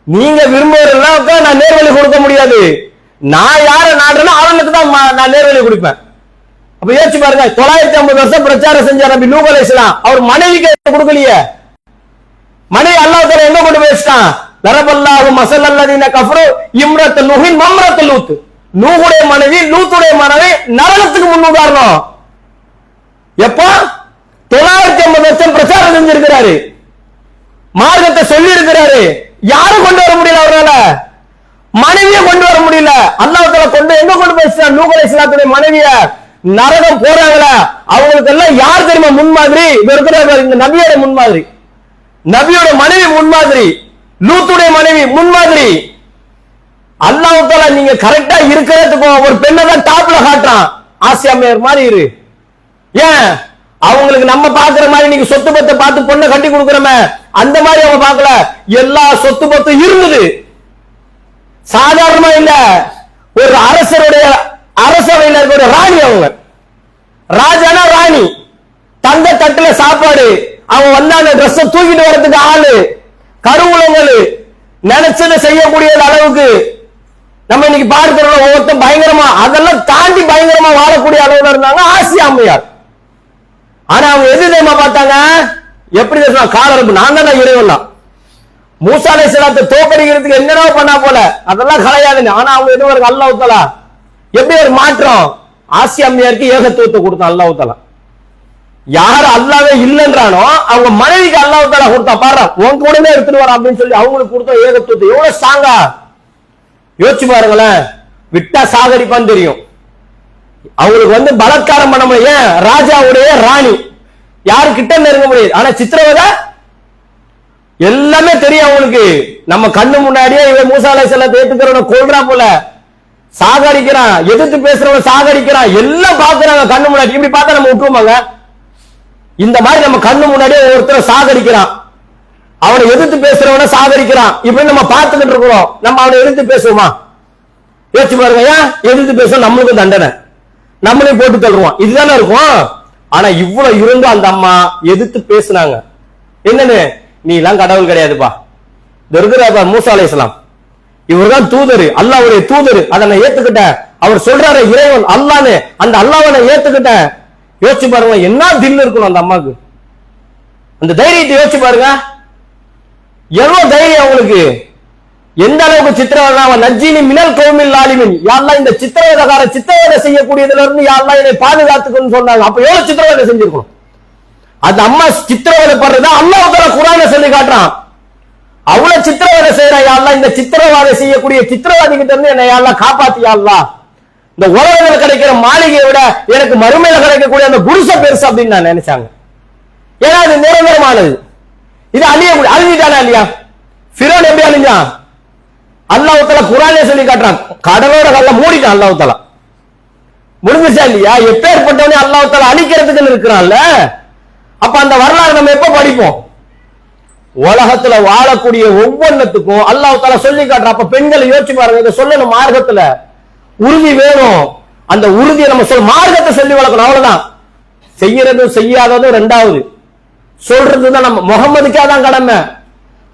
நீங்க விரும்புவோருக்கெல்லாம் நான் நேர்வழி கொடுக்க முடியாது. நான் யார நாடுறேன்னா அவனுக்கு தான் நான் நேர்வழி கொடுப்பேன். அப்ப யோசிச்சு பாருங்க, 950 வருஷம் பிரச்சாரம் செஞ்ச நபி நூஹ் அலைஹிஸ்ஸலாம் அவர் மனைவிக்கு கொடுக்கலையே. மனைவி அல்லாஹ் தஆலா எங்க கொண்டு பேசிட்டான்? லரபல்லாஹு மஸல்லல்லதீன கஃபரு இம்ரத்து நூஹின் மம்ரத்து லூத். நூஹுடைய மனைவி லூத்துடைய மனைவி நரகத்துக்கு முன் உதாரணம். எப்ப 950 வருஷம் பிரச்சாரம் செஞ்சிருக்கிறாரு, மார்க்கத்தை சொல்லி இருக்கிறாரு, யாரும் கொண்டு வர முடியல அவரால, மனைவியை கொண்டு வர முடியல. அல்லாஹ் தஆலா கொண்டு எங்க கொண்டு பேசிட்டான்? நூஹ் அலைஹிஸ்ஸலாத்துடைய மனைவிய நரகம் போறாங்களா அவங்களுக்கு எல்லாம் யார் தெரியுமா முன்மாதிரி? இந்த நபியோட முன்மாதிரி, நபியோட மனைவி முன்மாதிரி, லூத்துடைய மனைவி முன்மாதிரி. அல்லாஹ் தஆலா நீங்க கரெக்டா இருக்கிறதுக்கு ஒரு பெண்ணை தான் டாப்ல காட்டுறான். ஆசியா மேயர் மாதிரி இரு. ஏன் அவங்களுக்கு நம்ம பாக்குற மாதிரி நீங்க சொத்து பத்தை பார்த்து பொண்ணை கட்டி கொடுக்கிறோமே அந்த மாதிரி அவங்க பார்க்கல. எல்லா சொத்து பத்தும் இருந்தது, சாதாரணமா இல்ல. ஒரு அரசருடைய அரசவையில் இருக்கிற ராணி, அவங்க ராஜானா ராணி, தங்க தட்டுல சாப்பாடு, அவன் வந்தா அந்த ட்ரெஸ் தூக்கிட்டு வரதுக்கு ஆளு, கருவூலங்கள், நினைச்சதை செய்யக்கூடிய அளவுக்கு நம்ம இன்னைக்கு பார்க்கிறோம். ஒவ்வொருத்தரும் பயங்கரமா அதெல்லாம் தாண்டி பயங்கரமா வாழக்கூடிய அளவுல இருந்தாங்க ஆசியா அம்மையார். ஆனா அவங்க எது தெரியுமா பார்த்தாங்க? எப்படி பேசுவாங்க? காலரப்பு, நான் தான் இறைவன் தான். மூசா அலைஹிஸ்ஸலாத்தை தோக்கடிக்கிறதுக்கு என்னென்ன பண்ணா போல அதெல்லாம் கலையாதுங்க. ஆனா அவங்க எதுவும் அல்லாஹ் தஆலா எப்படி ஒரு மாற்றம்? ஆசியா அம்மையாருக்கு ஏகத்துவத்தை கொடுத்தான் அல்லாஹ் தஆலா. யார் அல்லாவே இல்லைன்றானோ அவங்க மனைவிக்கு அல்லாஹ் தஆலா கொடுத்தா. பாரு உன் கூடவே எடுத்துட்டு வர அப்படின்னு சொல்லி அவங்களுக்கு கொடுத்த ஏகத்துவத்தை எவ்வளவு ஸ்ட்ராங்கா யோசிச்சு பாருங்களேன். விட்டா சாகடிப்பான்னு தெரியும். அவங்களுக்கு பலாத்காரம் பண்ண முடியும். ஏன்? ராஜாவுடைய ராணி, யாரு கிட்ட நெருங்க முடியாது. ஆனா சித்திரவதை எல்லாமே தெரியும் அவங்களுக்கு. நம்ம கண்ணு முன்னாடியே இவன் மூசா அலைஹிஸ்ஸலாத்தை ஏத்துக்கிறவன கொல்றா போல, சாகடிக்கிறான், எதிர்த்து பேசுறவன் சாகடிக்கிறான், எல்லாம் பாக்குறாங்க கண்ணு முன்னாடி. இப்படி பார்த்தா நம்ம விட்டுருமாங்க? இந்த மாதிரி நம்ம கண்ணு முன்னாடியே ஒருத்தர் சாகடிக்கிறான், அவனை எதிர்த்து பேசுறவன சாகடிக்கிறான், இப்படி நம்ம பார்த்துக்கிட்டு இருக்கிறோம். நம்ம அவனை எதிர்த்து பேசுவோமா? யோசிச்சு பாருங்க. ஏன் எதிர்த்து பேசுவோம்? நம்மளுக்கு தண்டனை, நம்மளையும் போட்டு தள்ளுவோம், இதுதானே இருக்கும். ஆனா இவ்வளவு இருந்தும் அந்த அம்மா எதிர்த்து பேசினாங்க. என்னன்னு? நீ எல்லாம் கடவுள் கிடையாதுப்பா, இருக்கிறார் மூசா அலைஹிஸ்ஸலாம், இவர்தான் தூதரு, அல்லாஹ்வுடைய தூதரு, அதை நான் ஏத்துக்கிட்டேன். அவர் சொல்றாரு இறைவன் அல்லாஹ்னு, அந்த அல்லாஹ்வை நான் ஏத்துக்கிட்டேன். யோசிச்சு பாருங்க என்ன தில் இருக்கணும் அந்த அம்மாக்கு, அந்த தைரியத்தை யோசிச்சு பாருங்க. எவ்வளவு தைரியம் அவங்களுக்கு, எந்த அளவுக்கு சித்திரவதை. நஜ்ஜினி மினல் கௌமில் லாலிமின், யா அல்லாஹ் இந்த சித்திரவதைக்கார சித்திரவதை செய்யக்கூடியதுல இருந்து யா அல்லாஹ் என்னை பாதுகாத்துக்கணும்னு சொன்னாங்க. அப்ப எவ்வளவு சித்திரவதை செஞ்சிருக்கணும் அந்த அம்மா. சித்திரவதை பண்றதா அல்லாஹ் தஆலா குர்ஆன்ல சொல்லி காட்டுறான். அவ்வளவு சித்திரவதை செய்யற யா அல்லாஹ், இந்த சித்திரவதை செய்யக்கூடிய சித்திரவாதி கிட்ட இருந்து என்னை யா அல்லாஹ் காப்பாத்தி யா அல்லாஹ். இந்த உலகத்துல கிடைக்கிற மாளிகையை விட எனக்கு மறுமையில கிடைக்கக்கூடிய அந்த குருசை பெருசு அப்படின்னு நான் நினைச்சாங்க. ஏன்னா அது நிரந்தரமானது. இது அழிஞ்சிட்டானா இல்லையா? ஃபிரௌன் எப்படி அழிஞ்சான்? அல்லாஹ் தஆலா குர்ஆன்ல சொல்லி காட்டுறான். கடலோட கல்ல மூடிட்டான் அல்லாஹ் தஆலா. முடிஞ்சிச்சா இல்லையா? எப்பேற்பட்டவனே அல்லாஹ் தஆலா அழிக்கிறதுக்கு இருக்கிறான்ல. அப்ப அந்த வரலாறு நம்ம எப்ப படிப்போம்? உலகத்துல வாழக்கூடிய ஒவ்வொன்னுக்கும் அல்லாஹ் தஆலா சொல்லி காட்டுறான். அப்ப பெண்களை யோசிச்சு பாருங்க, இதை சொல்லணும். மார்க்கத்துல உறுதி வேணும். அந்த உறுதியை நம்ம மார்க்கத்தை சொல்லி வளர்க்கணும். அவ்வளவுதான். செய்யறதும் செய்யாததும் ரெண்டாவது, சொல்றதுதான். நம்ம முகமதுக்கே அதான் கடமை,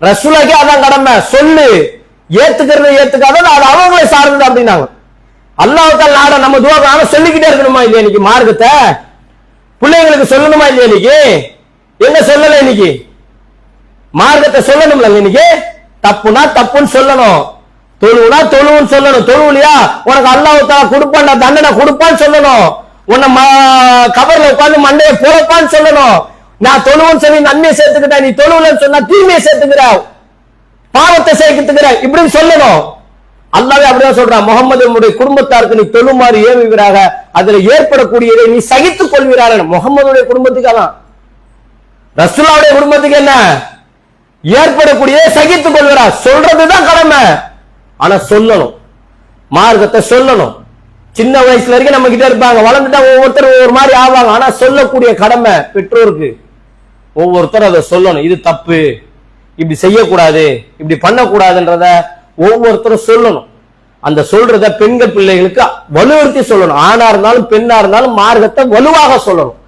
ரசூலுக்கே அதான் கடமை. சொல்லு, ஏத்துக்கிறது ஏத்துக்காதது அது அவங்களே சார்ந்தது அப்படின்னாங்க. அல்லாஹ் தஆலா நாட நம்ம துஆ நாம சொல்லிக்கிட்டே இருக்கணுமா இல்லையா? இன்னைக்கு மார்க்கத்தை பிள்ளைங்களுக்கு சொல்லணுமா இல்லையா? இன்னைக்கு என்ன சொல்லல? இன்னைக்கு மார்க்கத்தை சொல்லணும்ல. இன்னைக்கு தப்புனா தப்புன்னு சொல்லணும், தொழுவுனா தொழுவுன்னு சொல்லணும். தொழுவுலையா உனக்கு அல்லாஹ் தஆலா கொடுப்பான், தண்டனை கொடுப்பான்னு சொல்லணும். உன்னை கபர்ல உட்கார்ந்து மண்டையை போலப்பான்னு சொல்லணும். நான் தொழுவுன்னு சொல்லி நன்மையை சேர்த்துக்கிட்டேன், நீ தொழுவுலன்னு சொன்னா தீமையை சேர்த்துக்கிற, பாவத்தை சேர்த்துக்கிற, இப்படின்னு சொல்லணும். அல்லாஹ்வே அப்படிதான் சொல்றான். முகமதுடைய குடும்பத்தாருக்கு நீ தொழுமாறு ஏவுகிறாக, அதுல ஏற்படக்கூடியதை நீ சகித்துக் கொள்கிறார். முகமதுடைய குடும்பத்துக்கு அதான், ரசூலுல்லாஹ்வுடைய குடும்பத்துக்கு என்ன ஏற்படக்கூடியதை சகித்துக் கொள்கிறார். சொல்றதுதான் கடமை, ஆனா சொல்லணும், மார்க்கத்தை சொல்லணும். சின்ன வயசுல வரைக்கும் நம்ம கிட்ட இருப்பாங்க, வளர்ந்துட்டா ஒவ்வொருத்தர் ஒவ்வொரு மாதிரி ஆவாங்க. ஆனா சொல்லக்கூடிய கடமை பெற்றோருக்கு. ஒவ்வொருத்தர் அதை சொல்லணும். இது தப்பு, இப்படி செய்யக்கூடாது, இப்படி பண்ணக்கூடாதுன்றத ஒவ்வொருத்தரும் சொல்லணும். அந்த சொல்றத பெண்கள் பிள்ளைகளுக்கு வலுவுறுத்தி சொல்லணும். ஆணா இருந்தாலும் பெண்ணா இருந்தாலும் மார்க்கத்தை வலுவாக சொல்லணும்,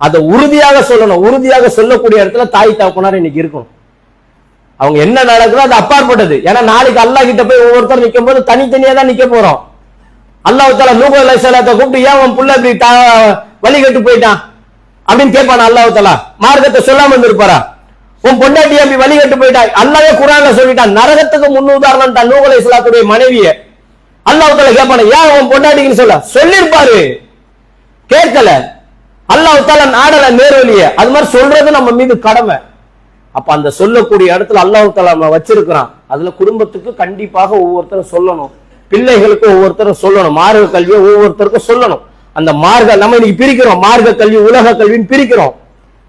அதை உறுதியாக சொல்லணும். உறுதியாக சொல்லக்கூடிய இடத்துல தாய் தகப்பனார் இன்னைக்கு இருக்கணும். அவங்க என்ன நடக்குதோ அது அப்பாற்பட்டது. ஏன்னா நாளைக்கு அல்லாஹ் கிட்ட போய் ஒவ்வொருத்தர் நிற்கும் போது தனித்தனியா தான் நிக்க போறோம். அல்லாஹ் தஆலா நூஹ் அலைஹிஸ்ஸலாத்தை கூப்பிட்டு ஏன் உன் புள்ள இப்படி வழி கட்டு போயிட்டான் அப்படின்னு கேட்பானா அல்லாஹ் தஆலா? மார்க்கத்தை சொல்லாம இருந்திருப்பாரா? உன் பொண்டாட்டி அப்படி வழி கட்டு போயிட்டா, அல்லாஹ்வே குர்ஆன்ல சொல்லிட்டான். நரகத்துக்கு முன் உதாரணம் தான் நூஹ் அலைஹிஸ்ஸலாத்துடைய மனைவிய. அல்லாஹ் தஆலா கேட்பானா ஏன் உன் பொண்டாட்டின்னு சொல்லிருப்பாரு, கேட்கல. அல்லாஹ் தஆலா நாடல நேர்வழிய. அது மாதிரி சொல்றது நம்ம மீது கடமை. அப்ப அந்த சொல்லக்கூடிய இடத்துல அல்லாஹ் தஆலா நம்ம வச்சிருக்கிறான். அதுல குடும்பத்துக்கு கண்டிப்பாக ஒவ்வொருத்தரும் சொல்லணும், பிள்ளைகளுக்கு ஒவ்வொருத்தரும் சொல்லணும், மார்க்க கல்வியை ஒவ்வொருத்தருக்கும் சொல்லணும். அந்த மார்க்க நம்ம இன்னைக்கு பிரிக்கிறோம், மார்க்க கல்வி உலக கல்வின்னு பிரிக்கிறோம்.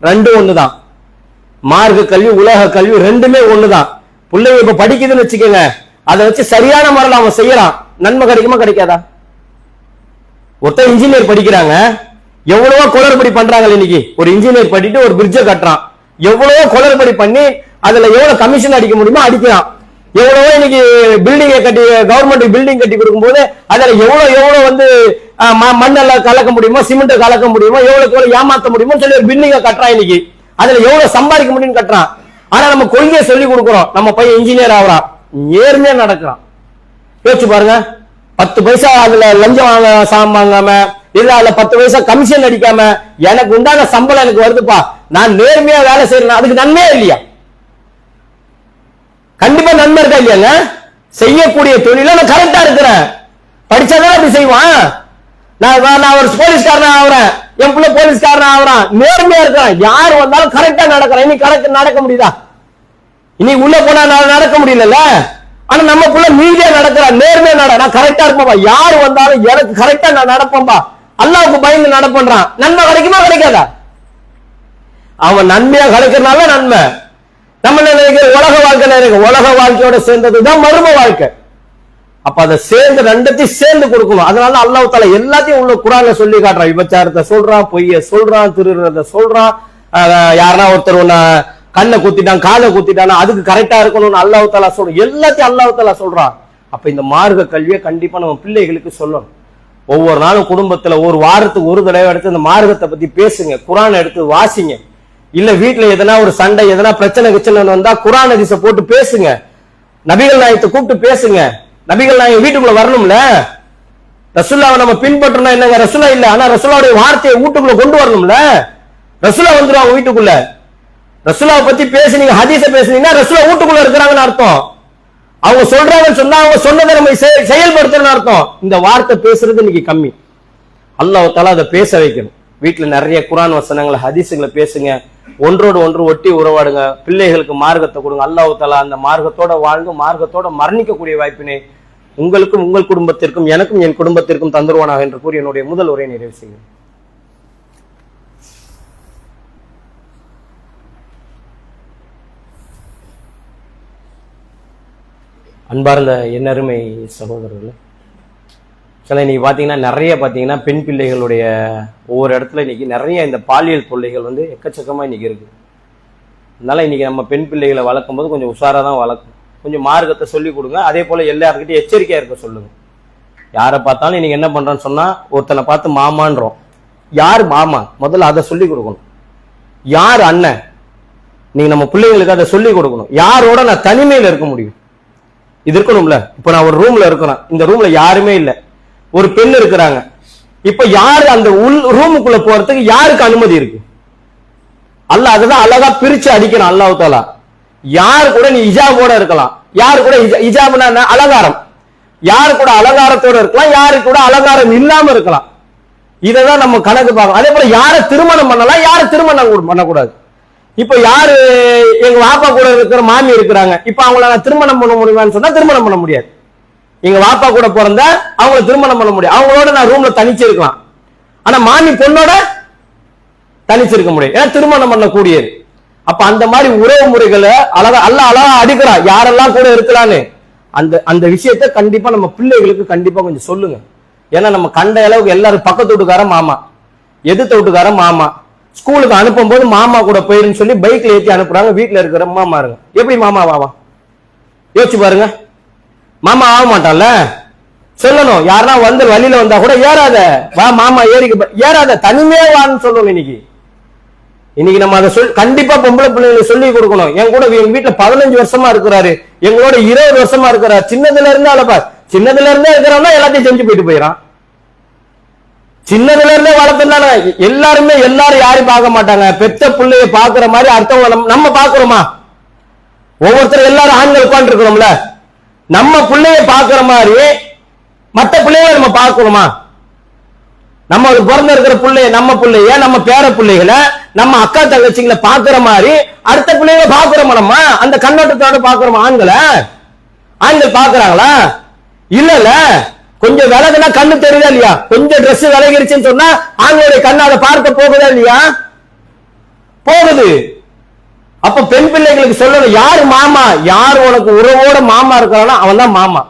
ரெண்டும் ஒண்ணுதான். மார்க்க கல்வி உலக கல்வி ரெண்டுமே ஒண்ணுதான். பிள்ளைங்க இப்ப படிக்குதுன்னு வச்சுக்கோங்க, அதை வச்சு சரியான முறையில் அவன் செய்யறான், நன்மை கிடைக்குமா கிடைக்காதா? ஒருத்தர் இன்ஜினியர் படிக்கிறாங்க, எவ்வளவோ குளறுபடி பண்றாங்க. இன்னைக்கு ஒரு இன்ஜினியர் படிட்டு ஒரு பிரிட்ஜை கட்டுறான், எவ்வளவோ குளறுபடி பண்ணி அதுல எவ்வளவு கமிஷன் அடிக்க முடியுமோ அடிக்கிறான். எவ்வளவோ இன்னைக்கு பில்டிங்கை கட்டி, கவர்மெண்ட் பில்டிங் கட்டி கொடுக்கும் போது அதுல எவ்வளவு வந்து மண்ணெல்லாம் கலக்க முடியுமோ, சிமெண்ட் கலக்க முடியுமோ, எவ்வளவு ஏமாத்த முடியுமோ சொல்லி ஒரு பில்டிங்கை கட்டுறான். இன்னைக்கு அதுல எவ்வளவு சம்பாதிக்க முடியும்னு கட்டுறான். ஆனா நம்ம கொள்கையை சொல்லி கொடுக்குறோம், நம்ம பையன் இன்ஜினியர் ஆகுறான், நேர்மையா நடக்கிறான். யோசிச்சு பாருங்க. 10 பைசா அதுல லஞ்சம் வாங்காம, இல்ல அதுல 10 பைசா கமிஷன் அடிக்காம, எனக்கு உண்டான சம்பளம் எனக்கு வருதுப்பா, நான் நேர்மையா வேலை செய்யறேன், அதுக்கு நன்மையா இல்லையா? கண்டிப்பா நன்மை இருக்கா இல்லையாங்க? செய்யக்கூடிய தொழில நான் கரெக்டா இருக்கிறேன், படிச்சாதான் அப்படி செய்வான். நான் ஒரு போலீஸ்காரனா ஆகுறேன், என் பிள்ளை போலீஸ்காரனா ஆகுறான், நேர்மையா இருக்கிறேன், யார் வந்தாலும் கரெக்டா நடக்கிறேன். இன்னைக்கு நடக்க முடியுதா? இன்னைக்கு உள்ள போனா நடக்க முடியல. ஆனா நம்ம புள்ள மீதியா நடக்கிறா, நேர்மையா நான் கரெக்டா இருப்பேன்பா, யாரு வந்தாலும் எனக்கு கரெக்டா நான் நடப்பேன்பா, அல்லாஹ்வுக்கு பயந்து நடப்பேன்றான். நன்மை கிடைக்குமா கிடைக்காதா? அவன் நன்மையா கிடைக்கிறனால நன்மை. நம்ம நினைக்கிற உலக வாழ்க்கையில இருக்கு, உலக வாழ்க்கையோட சேர்ந்ததுதான் மர்ம வாழ்க்கை. அப்ப அதை சேர்ந்து ரெண்டத்தையும் சேர்ந்து கொடுக்கணும். அதனால அல்லாஹ் தஆலா எல்லாத்தையும் உள்ள குர்ஆன்ல சொல்லி காட்டுறான். விபச்சாரத்தை சொல்றான், பொய்ய சொல்றான், திருடுறத சொல்றான், யாருன்னா ஒருத்தர் ஒன்ன கண்ணை குத்திட்டான், காலை குத்திட்டான், அதுக்கு கரெக்டா இருக்கணும்னு அல்லாஹ் தஆலா சொல்றான். எல்லாத்தையும் அல்லாஹ் தஆலா சொல்றான். அப்ப இந்த மார்க்க கல்வியை கண்டிப்பா நம்ம பிள்ளைகளுக்கு சொல்லணும். ஒவ்வொரு நாளும் குடும்பத்துல ஒரு வாரத்துக்கு ஒரு தடவை எடுத்து இந்த மார்க்கத்தை பத்தி பேசுங்க, குர்ஆனை எடுத்து வாசிங்க. இல்ல வீட்டுல எதனா ஒரு சண்டை, எதனா பிரச்சனை வந்தா குர்ஆன் ஹதீஸை போட்டு பேசுங்க. நபிகள் நாயகத்தை கூப்பிட்டு பேசுங்க. நபிகள் நாயகம் வீட்டுக்குள்ள வரணும்ல. ரசூலுல்லாஹ்வை நம்ம பின்பற்றணும் என்னங்க, ரசூலா இல்ல, ஆனா ரசூலுல்லாஹ்வுடைய வார்த்தையை வீட்டுக்குள்ள கொண்டு வரணும்ல. ரசூலா வந்துருவாங்க வீட்டுக்குள்ள. ரசூலுல்லாஹ்வை பத்தி பேசுனீங்க, ஹதீஸை பேசுனீங்கன்னா ரசூலுல்லாஹ் வீட்டுக்குள்ள இருக்கிறாங்கன்னு அர்த்தம். அவங்க சொல்றாங்கன்னு சொன்னா அவங்க சொன்னதை நம்ம செயல்படுத்தணும்னு அர்த்தம். இந்த வார்த்தை பேசுறது இன்னைக்கு கம்மி. அல்லாஹ் தஆலா அதை பேச வைக்கணும். வீட்டுல நிறைய குர்ஆன் வசனங்களை, ஹதீஸுகளை பேசுங்க. ஒன்றோடு ஒன்று ஒட்டி உறவாடுங்க. பிள்ளைகளுக்கு மார்க்கத்தை கொடுங்க. அல்லாஹ் தஆலா அந்த மார்க்கத்தோட வாழ்ந்து மார்க்கத்தோட மரணிக்கக்கூடிய வாய்ப்பினை உங்களுக்கும் உங்கள் குடும்பத்திற்கும் எனக்கும் என் குடும்பத்திற்கும் தந்துருவானாக என்று கூறி என்னுடைய முதல் உரையை நிறைவு செய்கிறேன். அன்பார்ந்த என் அருமை சகோதரர்களே, சில இன்னைக்கு பார்த்தீங்கன்னா நிறைய பார்த்தீங்கன்னா பெண் பிள்ளைகளுடைய ஒவ்வொரு இடத்துல இன்னைக்கு நிறைய இந்த பாலியல் தொல்லைகள் வந்து எக்கச்சக்கமாக இன்னைக்கு இருக்கு. அதனால இன்னைக்கு நம்ம பெண் பிள்ளைகளை வளர்க்கும் போது கொஞ்சம் உஷாராக தான் வளர்க்கணும். கொஞ்சம் மார்க்கத்தை சொல்லிக் கொடுங்க. அதே போல எல்லாருக்கிட்டையும் எச்சரிக்கையா இருக்க சொல்லுங்க. யாரை பார்த்தாலும் இன்னைக்கு என்ன பண்றோன்னு சொன்னா, ஒருத்தனை பார்த்து மாமான்றோம். யார் மாமா? முதல்ல அதை சொல்லிக் கொடுக்கணும். யார் அண்ணன்? நீங்க நம்ம பிள்ளைங்களுக்கு அதை சொல்லிக் கொடுக்கணும். யாரோட நான் தனிமையில இருக்க முடியும்? இது இருக்கணும்ல. இப்ப நான் ஒரு ரூம்ல இருக்கிறேன், இந்த ரூம்ல யாருமே இல்லை, ஒரு பெண் இருக்கிறாங்க. இப்ப யாரு அந்த உள் ரூமுக்குள்ள போறதுக்கு யாருக்கு அனுமதி இருக்கு? அல்லாஹ் அதுதான் அழகா பிரிச்சு அடிக்கணும். அல்லாஹ் தஆலா யாரு கூட நீ ஹிஜாபோட இருக்கலாம், யாரு கூட ஹிஜாப்னா அலங்காரம், யாரு கூட அலங்காரத்தோட இருக்கலாம், யாரு கூட அலங்காரம் இல்லாம இருக்கலாம். இதைதான் நம்ம கணக்கு பார்க்கணும். அதே போல யாரை திருமணம் பண்ணலாம், யாரை திருமணம் பண்ணக்கூடாது. இப்ப யாரு எங்க வாப்பா கூட இருக்கிற மாமி இருக்கிறாங்க, இப்ப அவங்கள நான் திருமணம் பண்ண முடியுமான்னு சொன்னா திருமணம் பண்ண முடியாது. எங்க வாப்பா கூட பிறந்த அவங்கள திருமணம் பண்ண முடியாது. அவங்களோட நான் ரூம்ல தனிச்சு இருக்கலாம். ஆனா மாமி பொண்ணோட தனிச்சிருக்க முடியும், ஏன்னா திருமணம் பண்ணக்கூடியது. அப்ப அந்த மாதிரி உறவு முறைகளை அழகா அடிக்கிறா, யாரெல்லாம் கூட இருக்கலான்னு. அந்த விஷயத்த கண்டிப்பா நம்ம பிள்ளைகளுக்கு கண்டிப்பா கொஞ்சம் சொல்லுங்க. ஏன்னா நம்ம கண்ட அளவுக்கு எல்லாரும் பக்கத்து வீட்டுக்காரன் மாமா, எதிர்த்த வீட்டுக்காரன் மாமா, ஸ்கூலுக்கு அனுப்பும் போது மாமா கூட போயிருன்னு சொல்லி பைக்ல ஏற்றி அனுப்புறாங்க. வீட்டுல இருக்கிற மாமா இருங்க, எப்படி மாமா வாவா? யோசிச்சு பாருங்க. மாமா ஆக மாட்டான்ல, சொல்லணும். யாருன்னா வந்து வழியில வந்தா கூட ஏறாத, வா மாமா ஏறாத, தனிமையா வான்னு சொல்லணும். இன்னைக்கு நம்ம அதை கண்டிப்பா பொம்பளை பிள்ளைங்களுக்கு சொல்லி கொடுக்கணும். என் கூட எங்க வீட்டுல 15 வருஷமா இருக்கிறாரு, எங்களோட 20 வருஷமா இருக்கிறாரு. சின்னதுல இருந்தே இருக்கிறான்னா எல்லாத்தையும் செஞ்சு போயிட்டு போயிடறான். சின்னதுல இருந்தே வளர்த்துனால எல்லாரும் யாரையும் பார்க்க மாட்டாங்க. பெத்த பிள்ளைய பாக்குற மாதிரி அடுத்தவங்க நம்ம பாக்குறோமா? ஒவ்வொருத்தரும் எல்லாரும் ஆண்கள் உட்கார்ந்து இருக்கிறோம்ல, நம்ம பிள்ளைய பாக்குற மாதிரி மற்ற பிள்ளைகளை நம்ம பார்க்கிறோமா? நம்ம பிறந்த இருக்கிற பிள்ளைய, நம்ம பிள்ளைய, நம்ம பேர பிள்ளைகளை, நம்ம அக்கா தங்கச்சிங்களை பாக்குற மாதிரி அடுத்த பிள்ளைகளை பாக்குறோமா? நம்ம அந்த கண்ணோட்டத்தோட பாக்குறோமா? ஆண்கள் பாக்குறாங்களா? இல்ல கொஞ்சம் விலகுனா கண்ணு தெரியுதா இல்லையா? கொஞ்சம் ட்ரெஸ் விலகிருச்சுன்னு சொன்னா ஆண்களுடைய கண்ணு அதை பார்க்க போகுதா இல்லையா? போகுது. அப்ப பெண் பிள்ளைகளுக்கு சொல்லணும், யாரு மாமா, யார் உனக்கு உறவோட மாமா இருக்கிறானோ அவன் தான் மாமா.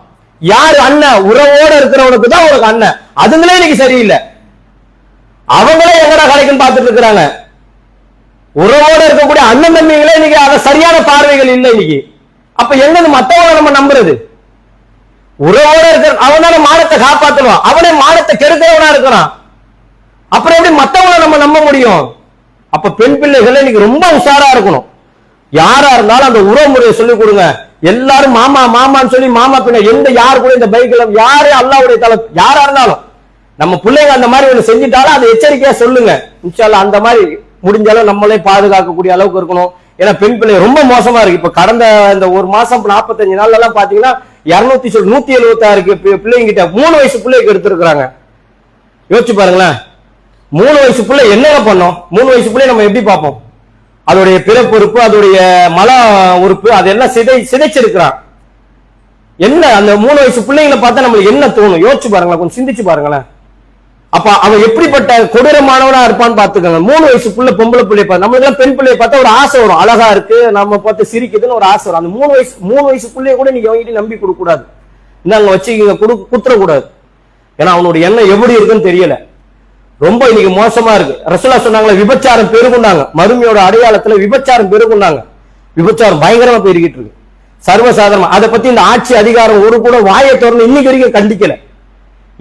யாரு அண்ணன், உறவோட இருக்கிறவனுக்கு தான் உனக்கு அண்ணன். அதுங்களே இன்னைக்கு சரியில்லை. அவங்களே எங்கடா கிடைக்கும் பார்த்துட்டு இருக்கிறாங்க. உறவோட இருக்கக்கூடிய அண்ணன் தம்பிகளே இன்னைக்கு அத சரியான பார்வைகள் இல்லை இன்னைக்கு. அப்ப எங்க மத்தவங்களை நம்ம நம்புறது? உறவோட இருக்கிற அவனால மானத்தை காப்பாற்றுவான், அவனே மானத்தை கெடுக்கிறவனா இருக்கிறான். அப்புறம் எப்படி மத்தவங்களை நம்ம நம்ப முடியும்? அப்ப பெண் பிள்ளைகள் இன்னைக்கு ரொம்ப உஷாரா இருக்கணும். யாரா இருந்தாலும் அந்த உறவு முறையை சொல்லிக் கொடுங்க. எல்லாரும் மாமா மாமான்னு சொல்லி மாமா பின்ன எந்த யாரு கூட இந்த பைக்ல யாரே அல்லாவுடைய தலை யாரா இருந்தாலும் நம்ம பிள்ளைங்க அந்த மாதிரி ஒண்ணு செஞ்சுட்டாலும் அதை எச்சரிக்கையா சொல்லுங்க. இன்ஷால்லா அந்த மாதிரி முடிஞ்சாலும் நம்மளே பாதுகாக்கக்கூடிய அளவுக்கு இருக்கணும். ஏன்னா பெண் பிள்ளை ரொம்ப மோசமா இருக்கு. இப்ப கடந்த இந்த ஒரு மாசம் 45 நாள்ல எல்லாம் பாத்தீங்கன்னா 176 பிள்ளைங்க கிட்ட 3 வயசு பிள்ளைக்கு எடுத்திருக்கிறாங்க. யோசிச்சு பாருங்களேன், 3 வயசு பிள்ளை என்னங்க பண்ணோம்? 3 வயசு பிள்ளை நம்ம எப்படி பார்ப்போம்? அதோடைய பிறப்புறுப்பு, அதோடைய மல உறுப்பு, அதெல்லாம் சிதைச்சிருக்கிறான். என்ன அந்த 3 வயசு பிள்ளைங்களை பார்த்தா நம்மளுக்கு என்ன தோணும்? யோசிச்சு பாருங்களேன், கொஞ்சம் சிந்திச்சு பாருங்களேன். அப்ப அவன் எப்படிப்பட்ட கொடூரமானவனா இருப்பான்னு பாத்துக்கோங்க. 3 வயசு பிள்ளை, பொம்பளை பிள்ளைய பார்த்து நம்மளுக்கு எல்லாம் பெண் பிள்ளைய பார்த்தா ஒரு ஆசை வரும், அழகா இருக்கு நம்ம பார்த்து சிரிக்குதுன்னு ஒரு ஆசை வரும். அந்த 3 வயசு பிள்ளைய கூட நீங்க அவங்ககிட்ட நம்பி கொடுக்க கூடாது, இந்தாங்க வச்சு குத்துற கூடாது. ஏன்னா அவனுடைய எண்ணம் எப்படி இருக்குன்னு தெரியல. ரொம்ப இன்னைக்கு மோசமா இருக்கு. ரசூலா சொன்னாங்களே, விபச்சாரம் பெருகுண்டாங்க. மறுமையோட அடையாளத்துல விபச்சாரம் பெருகுண்டாங்க. விபச்சாரம் பயங்கரமா பெருகிட்டு இருக்கு, சர்வசாதாரணமா. அதை பத்தி இந்த ஆட்சி அதிகாரம் ஒரு கூட வாயை திறந்து இன்னைக்கு வரைக்கும் கண்டிக்கல.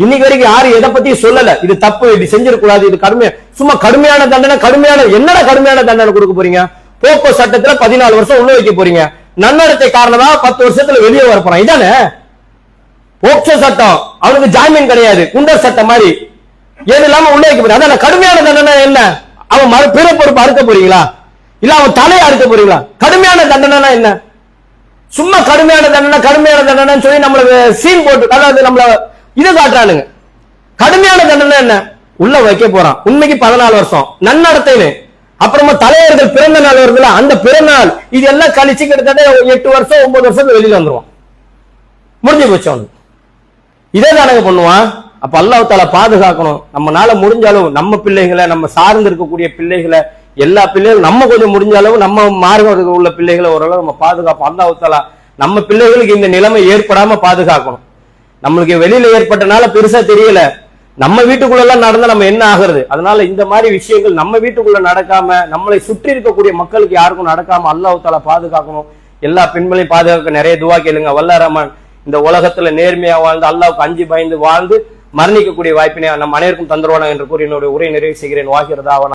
இன்னைக்கு வரைக்கும் யாரும் எதை பத்தி சொல்லல, இது தப்பு, இது செஞ்சிடக்கூடாது, இது கடுமையா. சும்மா கடுமையான தண்டனை, என்னடா கடுமையான தண்டனை கொடுக்க போறீங்க? போக்கோ சட்டத்துல 14 வருஷம் உள்ள வைக்க போறீங்க. நன்னடத்தை காரணமா 10 வருஷத்துல வெளியே வர போறான். இதானே போக்சோ சட்டம்? அவனுக்கு ஜாமீன் கிடையாது, குண்டர் சட்டம் மாதிரி. ஏது இல்லாம உள்ள வைக்க போறீங்க. அதான் கடுமையான தண்டனை என்ன? அவன் பிற பொறுப்பு அறுக்க போறீங்களா? இல்ல அவன் தலையை அறுக்க போறீங்களா? கடுமையான தண்டனை என்ன? சும்மா கடுமையான தண்டனை சொல்லி நம்மள சீன் போட்டு, அதாவது நம்மள இது காட்டுறானுங்க. கடுமையான தண்டனை என்ன? உள்ள வைக்க போறான். உண்மைக்கு 14 வருஷம் நன்னடத்தைன்னு. அப்புறமா தலைவர்கள் பிறந்த நாள் வருதுல, அந்த பிறந்த நாள் இது எல்லாம் கழிச்சு கிட்டத்தட்ட 8 வருஷம் 9 வருஷம் வெளியில வந்துருவான். முடிஞ்சு போச்சு. இதே தானங்க பண்ணுவான். அப்ப அல்லாஹ் தஆலா பாதுகாக்கணும். நம்மனால முடிஞ்ச அளவு நம்ம பிள்ளைகளை, நம்ம சார்ந்து இருக்கக்கூடிய பிள்ளைகளை, எல்லா பிள்ளைகளும் நம்ம கொஞ்சம் முடிஞ்ச அளவு நம்ம மார்க்கம் உள்ள பிள்ளைகளை ஓரளவு நம்ம பாதுகாப்போம். அல்லாஹ் தஆலா நம்ம பிள்ளைகளுக்கு இந்த நிலைமை ஏற்படாம பாதுகாக்கணும். நம்மளுக்கு வெளியில ஏற்பட்டனால பெருசா தெரியல, நம்ம வீட்டுக்குள்ள எல்லாம் நடந்தா நம்ம என்ன ஆகுறது? அதனால இந்த மாதிரி விஷயங்கள் நம்ம வீட்டுக்குள்ள நடக்காம, நம்மளை சுற்றி இருக்கக்கூடிய மக்களுக்கு யாருக்கும் நடக்காம அல்லாஹ் தஆலா பாதுகாக்கணும். எல்லா பெண்களையும் பாதுகாக்க நிறைய துவா கேளுங்க. வல்ல ரஹ்மான் இந்த உலகத்துல நேர்மையா வாழ்ந்து அல்லாஹ்வுக்கு அஞ்சி பயந்து வாழ்ந்து மரணிக்கக்கூடிய வாய்ப்பினை நம் அனைவருக்கும் தந்துருவானா என்று கூறி என்னுடைய உரை நிறைவு செய்கிறேன். வாகிறதா